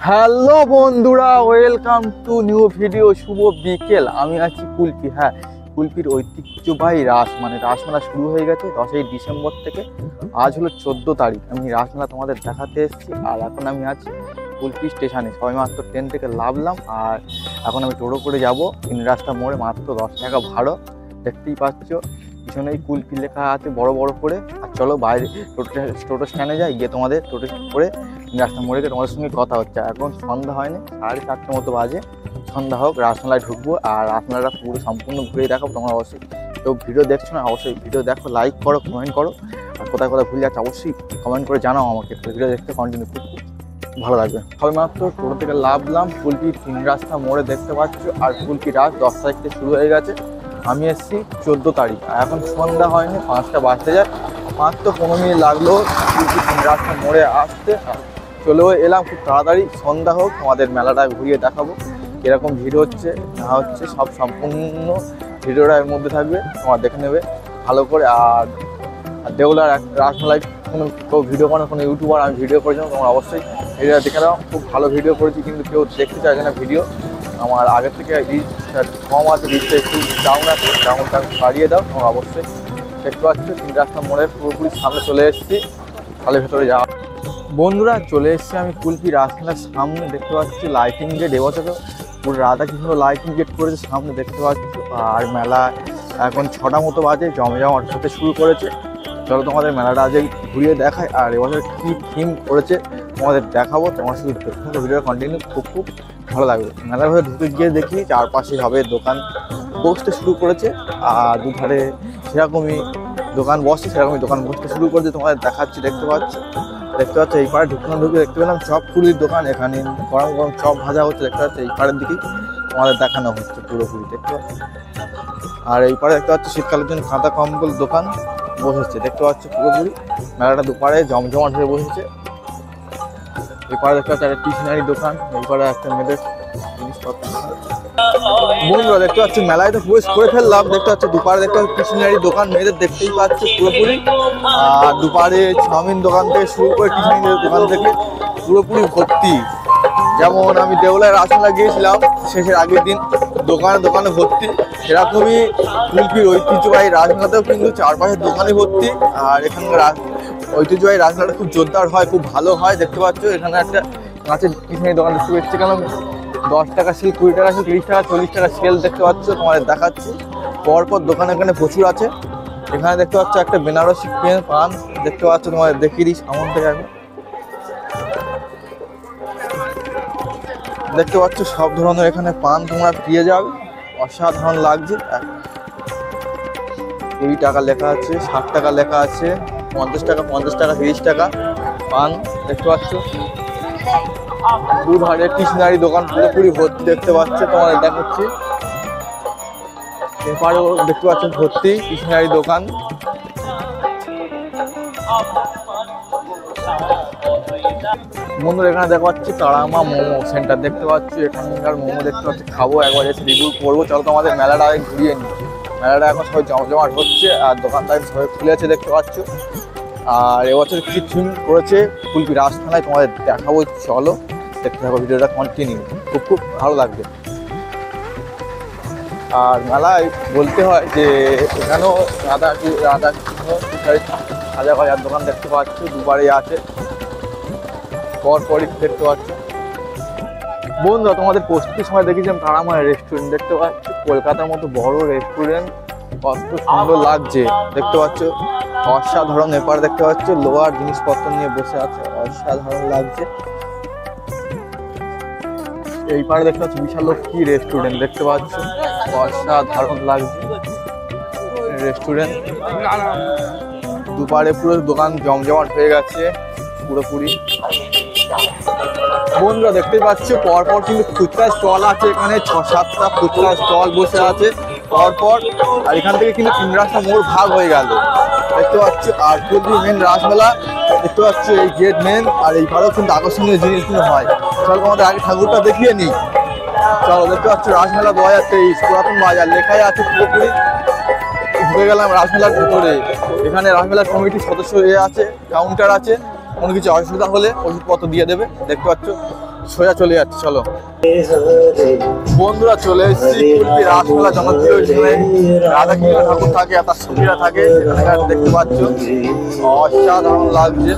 Hello বন্ধুরা, welcome to new video. শুভ বিকেল। আমি আছি কুলপি। হ্যাঁ, কুলপির ঐতিহ্যবাহী রাসমেলা শুরু হয়ে গেছে 10ই ডিসেম্বর থেকে। আজ হলো 14 তারিখ। আমি রাসমেলা তোমাদের দেখাতে এসেছি। আর এখন আমি আছি কুলপি স্টেশনে। সবেমাত্র ট্রেন থেকে নামলাম আর এখন আমি টোটো করে যাব। 3 রাস্তা মোড়ে, মাত্র 10 টাকা ভাড়া। দেখতেই পাচ্ছ পিছনেই কুলপি লেখা আছে বড় বড় করে। আর চলো বাইরে টোটো স্ট্যান্ডে যাই, গিয়ে তোমাদের টোটো করে রাস্তা মোড়ে তোমাদের সঙ্গে কথা হচ্ছে। এখন সন্ধ্যা হয়নি, 4:30 মতো বাজে। সন্ধ্যা হোক, রাসমেলায় ঢুকবো আর রাসমেলাটা পুরো সম্পূর্ণ ঘুরে দেখাবো। তোমরা অবশ্যই কেউ ভিডিও দেখছো না, অবশ্যই ভিডিও দেখো, লাইক করো, কমেন্ট করো। আর কোথায় কোথায় ভুলে যাচ্ছে অবশ্যই কমেন্ট করে জানাও আমাকে। ভিডিও দেখতে কন্টিনিউ খুব ভালো লাগবে। সবে মাত্র টোটো থেকে নামলাম। কুলপি 3 রাস্তা মোড়ে দেখতে পাচ্ছ। আর কুলপি রাস 10 তারিখ থেকে শুরু হয়ে গেছে। আমি এসেছি 14 তারিখ। আর এখন সন্ধ্যা হয়নি, 5টা বাজতে যায়। মাত্র 15 মিনিট লাগলো কুলপি 3 রাস্তা মোড়ে আসতে। চলেও এলাম খুব তাড়াতাড়ি। সন্ধ্যা হোক, তোমাদের মেলাটা ঘুরিয়ে দেখাবো। এরকম ভিড় হচ্ছে না হচ্ছে সব সম্পূর্ণ ভিডিওটা এর মধ্যে থাকবে, তোমরা দেখে নেবে ভালো করে। আর দেউলার রাসমেলায় কেউ ভিডিও করে, কোনো ইউটিউবার আমি ভিডিও করেছিলাম, তোমরা অবশ্যই ভিডিওটা দেখে নাও। খুব ভালো ভিডিও করেছি, কিন্তু কেউ দেখতে চাইছে না ভিডিও। আমার আগের থেকে রিচ কম আছে, রিচটা একটু ডাউন আছে, ডাউনটা বাড়িয়ে দাও। তোমরা অবশ্যই দেখতে পাচ্ছ 3 রাস্তা মোড়ের পুরোপুরি সামনে চলে এসেছি। তাহলে ভেতরে যাওয়া বন্ধুরা, চলে এসেছি আমি কুলপি রাসমেলার সামনে। দেখতে পাচ্ছি লাইটিং গেট, এবছর পুরো রাধা কৃষ্ণ লাইটিং গেট করেছে সামনে, দেখতে পাচ্ছি। আর মেলা এখন 6টা মতো বাজে, জমজমাট হতে শুরু করেছে। চলো তোমাদের মেলাটা আজ ঘুরিয়ে দেখায়। আর এবছর কী থিম করেছে তোমাদের দেখাবো। তোমার শুধু দেখতে ভিডিও কন্টিনিউ, খুব ভালো লাগবে। মেলার ভেতরে ঢুকে গিয়ে দেখি চারপাশে হবে দোকান বসতে শুরু করেছে। আর দুধারে সেরকমই দোকান বসছে, সেরকমই দোকান বসতে শুরু করেছে। তোমাদের দেখাচ্ছি, দেখতে পাচ্ছ এই পাড়ে ঢুকে দেখতে পেলাম চপ পুরির দোকান। এখানে গরম গরম চপ ভাজা হচ্ছে, দেখতে পাচ্ছ। এই পাড়ের দিকেই তোমাদের দেখানো হচ্ছে পুরোপুরি, দেখতে পাচ্ছ। আর এই পাড়ে দেখতে পাচ্ছ শীতকালের জন্য কাঁথা কম্বল দোকান বসেছে, দেখতে পাচ্ছ পুরোপুরি। মেলাটা দুপারে জমজমাট হয়ে বসেছে। এই পাড়ে দেখতে পাচ্ছ একটা স্টেশনারি দোকান, এই পাড়ে একটা মেয়েদের জিনিসপত্র। বন্ধুরা দেখতে পাচ্ছ মেলায় তো প্রবেশ করে ফেললাম। দেখতে পাচ্ছ দুপারে দেখতে পাচ্ছ স্টেশনারি দোকান মেয়েদের, দেখতেই পাচ্ছ পুরোপুরি। আর দুপারে চাউমিন দোকান থেকে শুরু করে স্টেশনারি দোকান থেকে পুরোপুরি ভর্তি। যেমন আমি দেউলায় রাসমেলা গিয়েছিলাম শেষের আগের দিন, দোকানে ভর্তি। সেরকমই কুলপির ঐতিহ্যবাহী রাসমেলাতেও কিন্তু চারপাশের দোকানে ভর্তি। আর এখানকার ঐতিহ্যবাহী রাসমেলাটা খুব জোরদার হয়, খুব ভালো হয়। দেখতে পাচ্ছ এখানে একটা কাঁচের স্টেশনারি দোকান দেখতে পাচ্ছি। কেন 10 টাকা সেল, 20 টাকা সেল, 30 টাকা, 40 টাকা সেল, দেখতে পাচ্ছ। তোমাদের দেখাচ্ছি পরপর দোকান এখানে প্রচুর আছে। এখানে দেখতে পাচ্ছ একটা বেনারসি পান, দেখতে পাচ্ছ। তোমাদের দেখিয়ে দিই সামন থেকে। আমি দেখতে পাচ্ছ সব ধরনের এখানে পান তোমরা পেয়ে যাবে, অসাধারণ লাগছে। 20 টাকা লেখা আছে, 60 টাকা লেখা আছে, 50 টাকা, 30 টাকা পান, দেখতে পাচ্ছ। দুধারে স্টেশনারি দোকান পুরোপুরি ভর্তি, দেখতে পাচ্ছ। তোমাদের দেখাচ্ছি এরপরেও দেখতে পাচ্ছ ভর্তি স্টেশনারি দোকান। বন্ধুরা এখানে দেখা পাচ্ছি তারামা মোমো সেন্টার, দেখতে পাচ্ছি। এখানকার মোমো দেখতে পাচ্ছি, খাবো, একবার এসে রিভিউ করবো। চলো তোমাদের মেলাটা আগে ঘুরিয়ে নিই। মেলাটা এখন সবাই জমজমাট হচ্ছে আর দোকানদার সবাই খুলে আছে, দেখতে পাচ্ছ। আর এবছর কি থিম করেছে কুলপি রাসমেলায় তোমাদের দেখাবো। চলো দেখতে থাকো, ভিডিওটা কন্টিনিউ, খুব ভালো লাগবে। আর মেলায় বলতে হয় যে এখানেও রাধা কৃষ্ণ হাজার দোকান দেখতে পাচ্ছ, দুবারে আছে পরপরই, দেখতে পাচ্ছ। বন্ধুরা তোমাদের প্রস্তুতির সময় দেখেছিলাম তারামায়ের রেস্টুরেন্ট, দেখতে পাচ্ছ। কলকাতার মতো বড় রেস্টুরেন্ট, কত সুন্দর লাগছে, দেখতে পাচ্ছ। অসাধারণ। এপার দেখতে পাচ্ছ লোহার জিনিসপত্র নিয়ে বসে আছে, অসাধারণ লাগছে। এই পারে দেখতে পাচ্ছ বিশাল কি রেস্টুরেন্ট, দেখতে পাচ্ছ। অসাধারণ লাগছে রেস্টুরেন্ট। দুপারে পুরো দোকান জমজমাট হয়ে গেছে পুরোপুরি। বন্ধুরা দেখতেই পাচ্ছ পরপর কিন্তু ফুচকা স্টল আছে। এখানে 6-7টা ফুচকা স্টল বসে আছে পরপর। আর এখান থেকে কিন্তু 3 রাস্তা মোড় ভাগ হয়ে গেল, দেখতে পাচ্ছ। আর কুলপি মেন রাসমেলা দেখতে পাচ্ছ, এই গেট মেন। আর এই পারেও কিন্তু আকর্ষণীয় জিনিসগুলো হয়। চলো আমাদের আগে ঠাকুরটা দেখিয়ে নিই। চলো দেখতে পাচ্ছ রাসমেলা 2023 পুরাতন বাজার লেখাই আছে পুরোপুরি। ঢুকে গেলাম রাসমেলার ভিতরে। এখানে রাসমেলার কমিটির সদস্য আছে, কাউন্টার আছে, কোনো কিছু অসুবিধা হলে ওষুধপত্র দিয়ে দেবে। দেখতে পাচ্ছ, সোজা চলে যাচ্ছে। চলো বন্ধুরা, চলে এসেছি কুলপি রাসমেলা, জনপ্রিয় যেখানে রাধাকৃষ্ণ ঠাকুর থাকে আর তার সঙ্গীরা থাকে, সেখানে দেখতে পাচ্ছ অসাধারণ লাগছে।